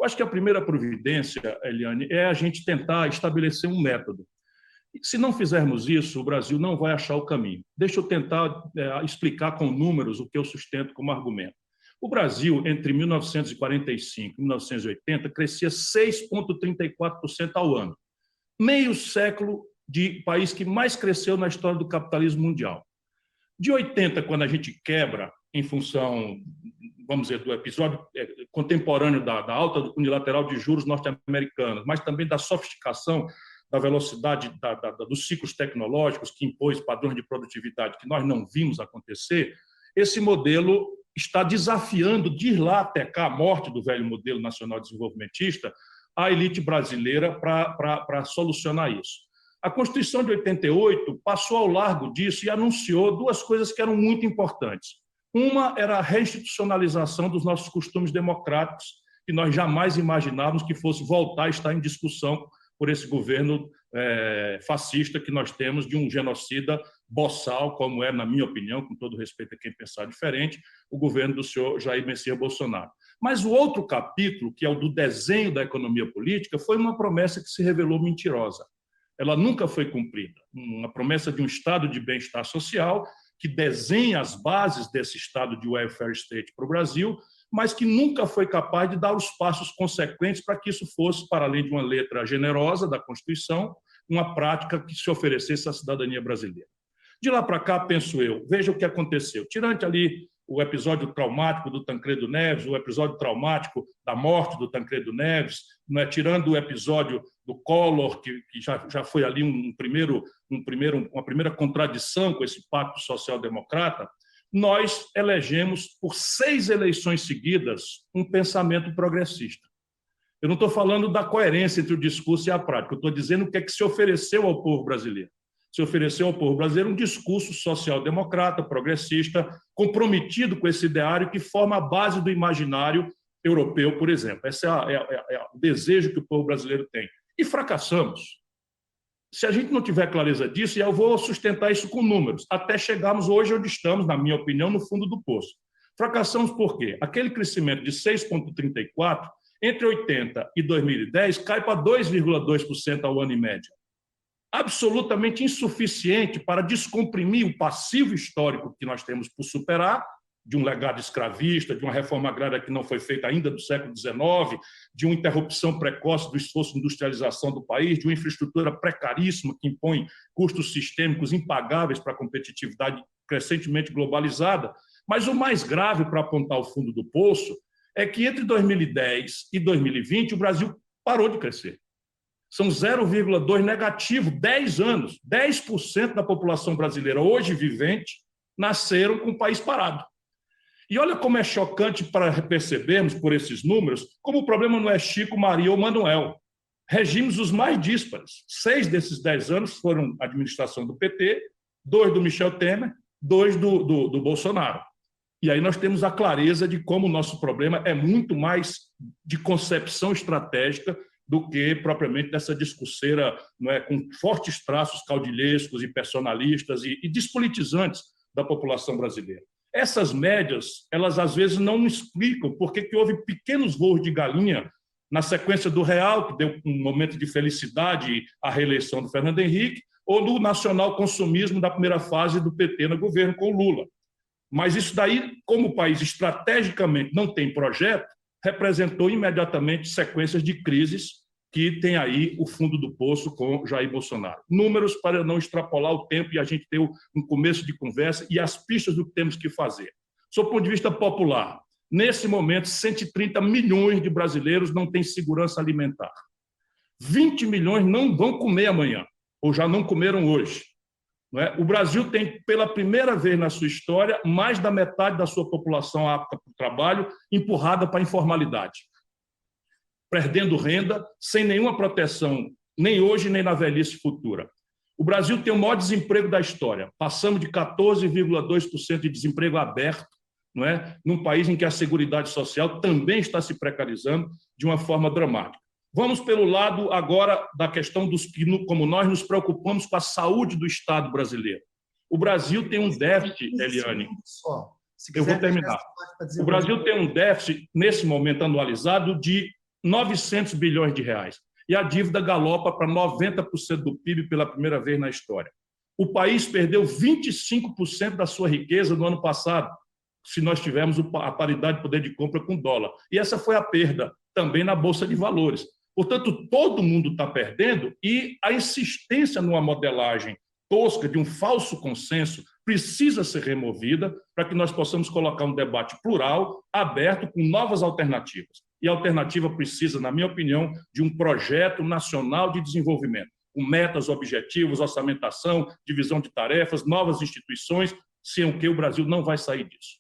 Eu acho que a primeira providência, Eliane, é a gente tentar estabelecer um método. Se não fizermos isso, o Brasil não vai achar o caminho. Deixa eu tentar explicar com números o que eu sustento como argumento. O Brasil, entre 1945 e 1980, crescia 6,34% ao ano. Meio século de país que mais cresceu na história do capitalismo mundial. De 80, quando a gente quebra, em função, vamos dizer, do episódio contemporâneo da alta unilateral de juros norte-americanos, mas também da sofisticação da velocidade dos ciclos tecnológicos que impôs padrões de produtividade que nós não vimos acontecer, esse modelo está desafiando, de ir lá até cá, a morte do velho modelo nacional desenvolvimentista, a elite brasileira para solucionar isso. A Constituição de 88 passou ao largo disso e anunciou duas coisas que eram muito importantes. Uma era a reinstitucionalização dos nossos costumes democráticos, que nós jamais imaginávamos que fosse voltar a estar em discussão por esse governo fascista que nós temos, de um genocida boçal, como é, na minha opinião, com todo respeito a quem pensar diferente, o governo do senhor Jair Messias Bolsonaro. Mas o outro capítulo, que é o do desenho da economia política, foi uma promessa que se revelou mentirosa. Ela nunca foi cumprida. Uma promessa de um estado de bem-estar social que desenha as bases desse estado de welfare state para o Brasil, mas que nunca foi capaz de dar os passos consequentes para que isso fosse, para além de uma letra generosa da Constituição, uma prática que se oferecesse à cidadania brasileira. De lá para cá, penso eu, veja o que aconteceu. Tirante ali o episódio traumático do Tancredo Neves, o episódio traumático da morte do Tancredo Neves, tirando o episódio do Collor, que já foi ali uma primeira contradição com esse pacto social-democrata, nós elegemos, por 6 eleições seguidas, um pensamento progressista. Eu não estou falando da coerência entre o discurso e a prática, eu estou dizendo o que é que se ofereceu ao povo brasileiro. Se ofereceu ao povo brasileiro um discurso social-democrata, progressista, comprometido com esse ideário que forma a base do imaginário europeu, por exemplo. Esse é o desejo que o povo brasileiro tem. E fracassamos. Se a gente não tiver clareza disso, e eu vou sustentar isso com números, até chegarmos hoje onde estamos, na minha opinião, no fundo do poço. Fracassamos por quê? Aquele crescimento de 6,34%, entre 80 e 2010, cai para 2,2% ao ano em média. Absolutamente insuficiente para descomprimir o passivo histórico que nós temos por superar, de um legado escravista, de uma reforma agrária que não foi feita ainda do século XIX, de uma interrupção precoce do esforço de industrialização do país, de uma infraestrutura precaríssima que impõe custos sistêmicos impagáveis para a competitividade crescentemente globalizada. Mas o mais grave para apontar o fundo do poço é que entre 2010 e 2020 o Brasil parou de crescer. São 0,2 negativo, 10 anos. 10% da população brasileira hoje vivente nasceram com o país parado. E olha como é chocante para percebermos, por esses números, como o problema não é Chico, Maria ou Manuel. Regimes os mais díspares. 6 desses 10 anos foram a administração do PT, 2 do Michel Temer, 2 do Bolsonaro. E aí nós temos a clareza de como o nosso problema é muito mais de concepção estratégica do que propriamente dessa discurseira, não é, com fortes traços caudilhescos e personalistas e despolitizantes da população brasileira. Essas médias, elas às vezes não explicam por que houve pequenos voos de galinha na sequência do Real, que deu um momento de felicidade à reeleição do Fernando Henrique, ou do nacional consumismo da primeira fase do PT no governo com Lula. Mas isso daí, como o país estrategicamente não tem projeto, representou imediatamente sequências de crises que tem aí o fundo do poço com Jair Bolsonaro. Números para não extrapolar o tempo e a gente ter um começo de conversa e as pistas do que temos que fazer. Sob o ponto de vista popular, nesse momento, 130 milhões de brasileiros não têm segurança alimentar. 20 milhões não vão comer amanhã, ou já não comeram hoje. Não é? O Brasil tem, pela primeira vez na sua história, mais da metade da sua população apta para o trabalho empurrada para a informalidade, perdendo renda, sem nenhuma proteção, nem hoje, nem na velhice futura. O Brasil tem o maior desemprego da história. Passamos de 14,2% de desemprego aberto, não é? Num país em que a Seguridade Social também está se precarizando de uma forma dramática. Vamos pelo lado agora da questão dos que, como nós nos preocupamos com a saúde do Estado brasileiro. O Brasil tem um déficit, Eliane. Eu vou terminar. O Brasil tem um déficit, nesse momento anualizado, de 900 bilhões de reais. E a dívida galopa para 90% do PIB pela primeira vez na história. O país perdeu 25% da sua riqueza no ano passado, se nós tivermos a paridade de poder de compra com o dólar. E essa foi a perda também na Bolsa de Valores. Portanto, todo mundo está perdendo e a insistência numa modelagem tosca de um falso consenso precisa ser removida para que nós possamos colocar um debate plural, aberto, com novas alternativas. E a alternativa precisa, na minha opinião, de um projeto nacional de desenvolvimento, com metas, objetivos, orçamentação, divisão de tarefas, novas instituições, sem o que o Brasil não vai sair disso.